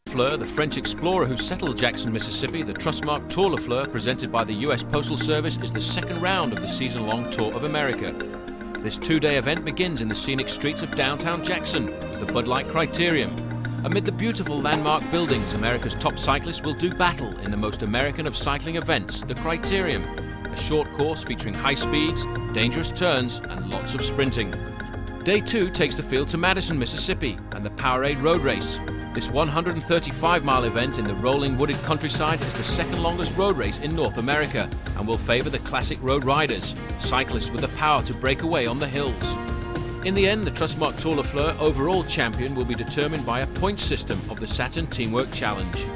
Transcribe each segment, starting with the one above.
LeFleur, the French explorer who settled Jackson, Mississippi, the Trustmark Tour LeFleur, presented by the US Postal Service, is the second round of the season-long Tour of America. This two-day event begins in the scenic streets of downtown Jackson with the Bud Light Criterium. Amid the beautiful landmark buildings, America's top cyclists will do battle in the most American of cycling events, the Criterium, a short course featuring high speeds, dangerous turns, and lots of sprinting. Day 2 takes the field to Madison, Mississippi, and the Powerade Road Race. This 135-mile event in the rolling wooded countryside is the second longest road race in North America and will favor the classic road riders, cyclists with the power to break away on the hills. In the end, the Trustmark Tour LeFleur overall champion will be determined by a point system of the Saturn Teamwork Challenge.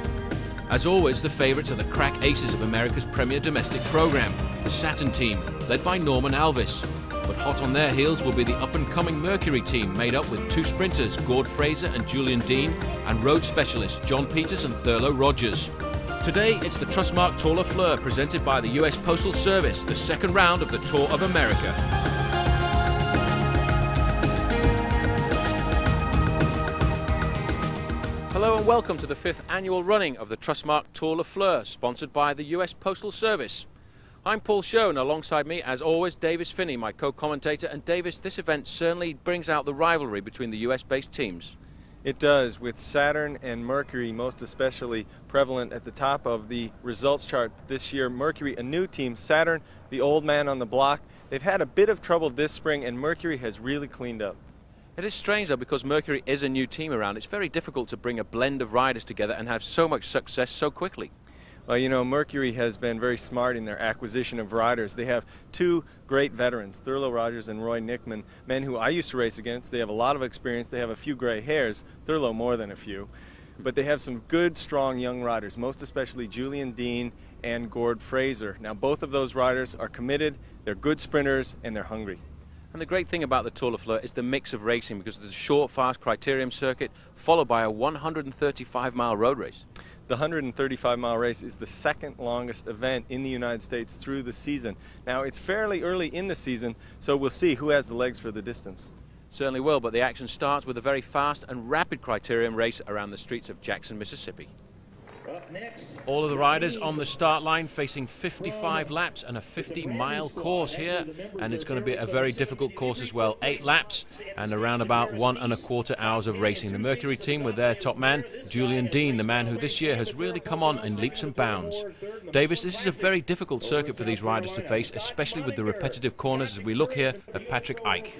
As always, the favorites are the crack aces of America's premier domestic program, the Saturn team, led by Norman Alvis. But hot on their heels will be the up-and-coming Mercury team, made up with two sprinters, Gord Fraser and Julian Dean, and road specialists John Peters and Thurlow Rogers. Today, it's the Trustmark Tour LeFleur, presented by the US Postal Service, the second round of the Tour of America. Hello and welcome to the 5th annual running of the Trustmark Tour LeFleur, sponsored by the US Postal Service. I'm Paul Schoen, alongside me, as always, Davis Finney, my co-commentator. And Davis, this event certainly brings out the rivalry between the US-based teams. It does, with Saturn and Mercury most especially prevalent at the top of the results chart this year. Mercury, a new team. Saturn, the old man on the block. They've had a bit of trouble this spring, and Mercury has really cleaned up. It is strange, though, because Mercury is a new team around. It's very difficult to bring a blend of riders together and have so much success so quickly. Well, you know, Mercury has been very smart in their acquisition of riders. They have two great veterans, Thurlow Rogers and Roy Nickman, men who I used to race against. They have a lot of experience. They have a few gray hairs, Thurlow more than a few. But they have some good, strong young riders, most especially Julian Dean and Gord Fraser. Now, both of those riders are committed, they're good sprinters, and they're hungry. And the great thing about the Tour LeFleur is the mix of racing, because there's a short, fast criterium circuit followed by a 135-mile road race. The 135-mile race is the second longest event in the United States through the season. Now, it's fairly early in the season, so we'll see who has the legs for the distance. Certainly will, but the action starts with a very fast and rapid criterium race around the streets of Jackson, Mississippi. All of the riders on the start line facing 55 laps and a 50-mile course here, and it's going to be a very difficult course as well. 8 laps and around about 1¼ hours of racing. The Mercury team with their top man, Julian Dean, the man who this year has really come on in leaps and bounds. Davis, this is a very difficult circuit for these riders to face, especially with the repetitive corners as we look here at Patrick Ike.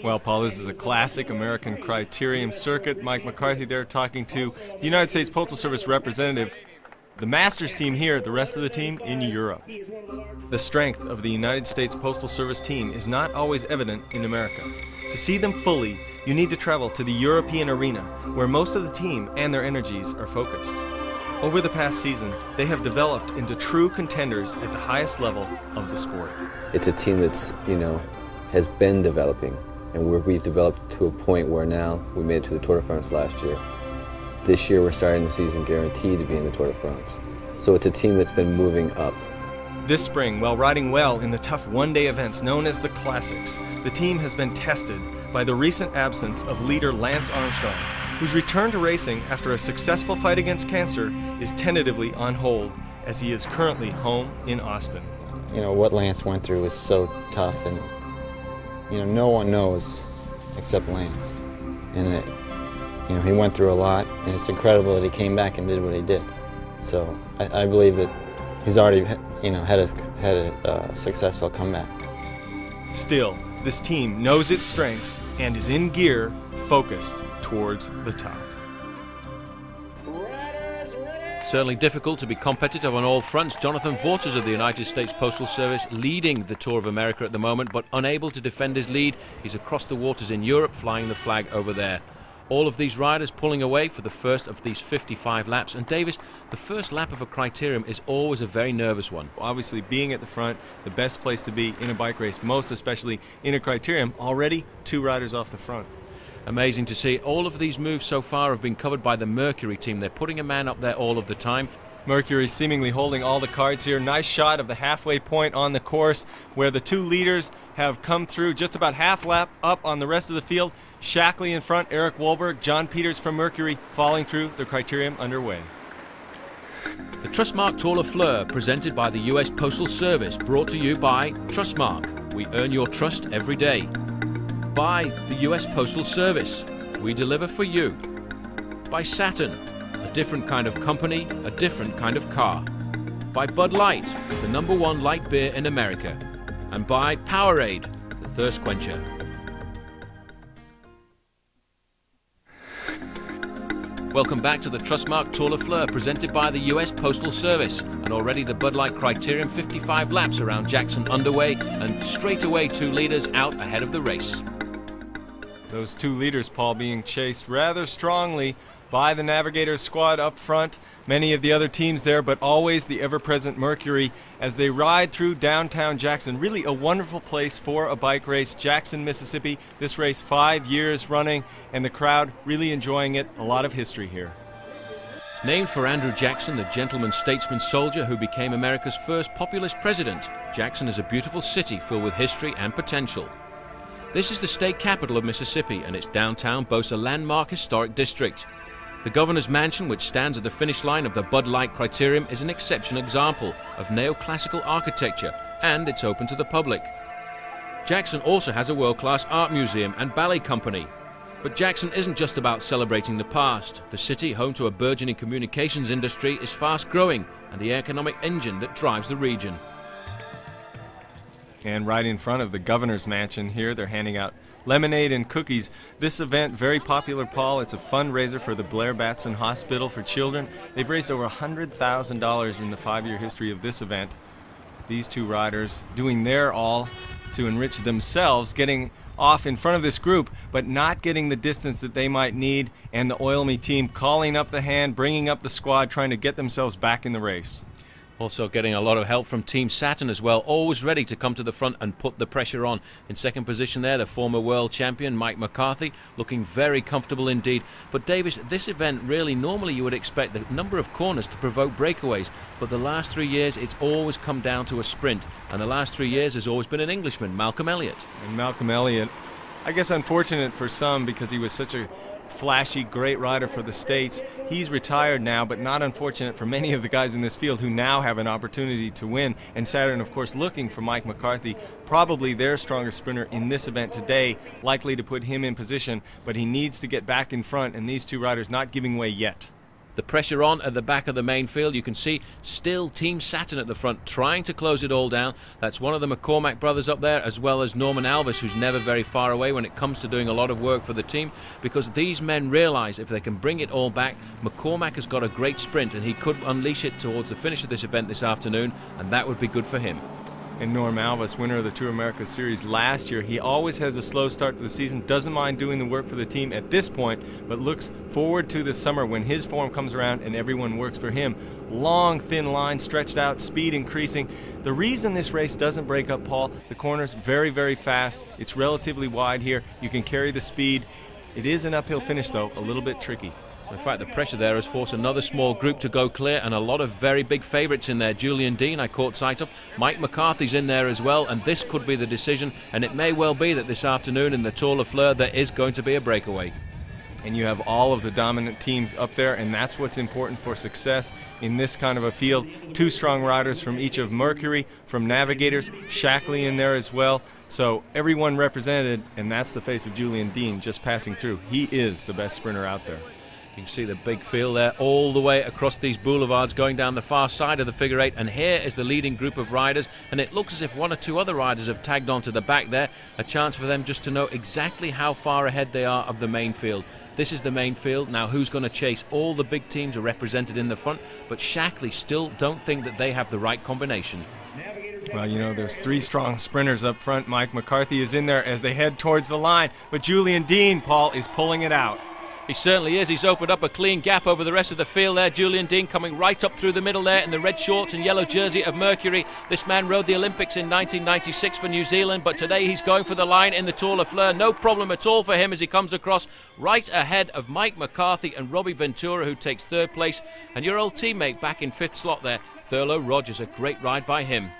Well, Paul, this is a classic American criterium circuit. Mike McCarthy there talking to the United States Postal Service representative. The Masters team here, the rest of the team in Europe. The strength of the United States Postal Service team is not always evident in America. To see them fully, you need to travel to the European arena, where most of the team and their energies are focused. Over the past season, they have developed into true contenders at the highest level of the sport. It's a team that's, has been developing. And we've developed to a point where now we made it to the Tour de France last year. This year we're starting the season guaranteed to be in the Tour de France. So it's a team that's been moving up. This spring, while riding well in the tough one-day events known as the Classics, the team has been tested by the recent absence of leader Lance Armstrong, whose return to racing after a successful fight against cancer is tentatively on hold, as he is currently home in Austin. What Lance went through was so tough, and no one knows except Lance. And he went through a lot, and it's incredible that he came back and did what he did. So I believe that he's already, had a successful comeback. Still, this team knows its strengths and is in gear, focused towards the top. Certainly difficult to be competitive on all fronts. Jonathan Vaughters of the United States Postal Service leading the Tour of America at the moment, but unable to defend his lead. He's across the waters in Europe, flying the flag over there. All of these riders pulling away for the first of these 55 laps. And Davis, the first lap of a criterium is always a very nervous one. Obviously, being at the front, the best place to be in a bike race, most especially in a criterium. Already 2 riders off the front. Amazing to see. All of these moves so far have been covered by the Mercury team. They're putting a man up there all of the time. Mercury seemingly holding all the cards here. Nice shot of the halfway point on the course where the two leaders have come through just about half lap up on the rest of the field. Shackley in front, Eric Wolberg, John Peters from Mercury falling through. The criterium underway. The Trustmark Tour LeFleur, presented by the US Postal Service, brought to you by Trustmark. We earn your trust every day. By the US Postal Service. We deliver for you. By Saturn, a different kind of company, a different kind of car. By Bud Light, the #1 light beer in America. And by Powerade, the thirst quencher. Welcome back to the Trustmark Tour LeFleur, presented by the US Postal Service. And already the Bud Light criterium, 55 laps around Jackson underway, and straight away 2 leaders out ahead of the race. Those 2 leaders, Paul, being chased rather strongly by the Navigators squad up front. Many of the other teams there, but always the ever-present Mercury as they ride through downtown Jackson. Really a wonderful place for a bike race. Jackson, Mississippi. This race 5 years running, and the crowd really enjoying it. A lot of history here. Named for Andrew Jackson, the gentleman statesman soldier who became America's first populist president, Jackson is a beautiful city filled with history and potential. This is the state capital of Mississippi, and its downtown boasts a landmark historic district. The governor's mansion, which stands at the finish line of the Bud Light criterium, is an exceptional example of neoclassical architecture, and it's open to the public. Jackson also has a world-class art museum and ballet company. But Jackson isn't just about celebrating the past. The city, home to a burgeoning communications industry, is fast-growing and the economic engine that drives the region. And right in front of the governor's mansion here, they're handing out lemonade and cookies. This event, very popular, Paul. It's a fundraiser for the Blair Batson Hospital for Children. They've raised over $100,000 in the 5-year history of this event. These 2 riders doing their all to enrich themselves, getting off in front of this group, but not getting the distance that they might need, and the Oil Me team calling up the hand, bringing up the squad, trying to get themselves back in the race. Also getting a lot of help from Team Saturn as well, always ready to come to the front and put the pressure on. In second position there, the former world champion Mike McCarthy, looking very comfortable indeed. But Davis, this event really, normally you would expect the number of corners to provoke breakaways, but the last 3 years it's always come down to a sprint, and the last 3 years has always been an Englishman, Malcolm Elliott. And Malcolm Elliott, I guess unfortunate for some because he was such a flashy, great rider for the States. He's retired now, but not unfortunate for many of the guys in this field who now have an opportunity to win. And Saturn, of course, looking for Mike McCarthy, probably their strongest sprinter in this event today, likely to put him in position, but he needs to get back in front, and these 2 riders not giving way yet. The pressure on at the back of the main field. You can see still Team Saturn at the front trying to close it all down. That's one of the McCormack brothers up there, as well as Norman Alvis, who's never very far away when it comes to doing a lot of work for the team, because these men realize if they can bring it all back, McCormack has got a great sprint and he could unleash it towards the finish of this event this afternoon, and that would be good for him. And Norm Alvis, winner of the Tour America Series last year, he always has a slow start to the season, doesn't mind doing the work for the team at this point, but looks forward to the summer when his form comes around and everyone works for him. Long, thin line, stretched out, speed increasing. The reason this race doesn't break up, Paul, the corner's very, very fast. It's relatively wide here. You can carry the speed. It is an uphill finish, though, a little bit tricky. In fact, the pressure there has forced another small group to go clear, and a lot of very big favourites in there. Julian Dean, I caught sight of. Mike McCarthy's in there as well, and this could be the decision, and it may well be that this afternoon in the Tour LeFleur there is going to be a breakaway. And you have all of the dominant teams up there, and that's what's important for success in this kind of a field. 2 strong riders from each of Mercury, from Navigators, Shackley in there as well. So everyone represented, and that's the face of Julian Dean just passing through. He is the best sprinter out there. You can see the big field there all the way across these boulevards going down the far side of the figure 8, and here is the leading group of riders, and it looks as if 1 or 2 other riders have tagged on to the back there, a chance for them just to know exactly how far ahead they are of the main field. This is the main field. Now who's going to chase? All the big teams are represented in the front, but Shackley still don't think that they have the right combination. Well, you know, there's 3 strong sprinters up front. Mike McCarthy is in there as they head towards the line, but Julian Dean, Paul, is pulling it out. He certainly is. He's opened up a clean gap over the rest of the field there. Julian Dean coming right up through the middle there in the red shorts and yellow jersey of Mercury. This man rode the Olympics in 1996 for New Zealand, but today he's going for the line in the Tour LeFleur. No problem at all for him as he comes across right ahead of Mike McCarthy and Robbie Ventura, who takes third place, and your old teammate back in fifth slot there, Thurlow Rogers. A great ride by him.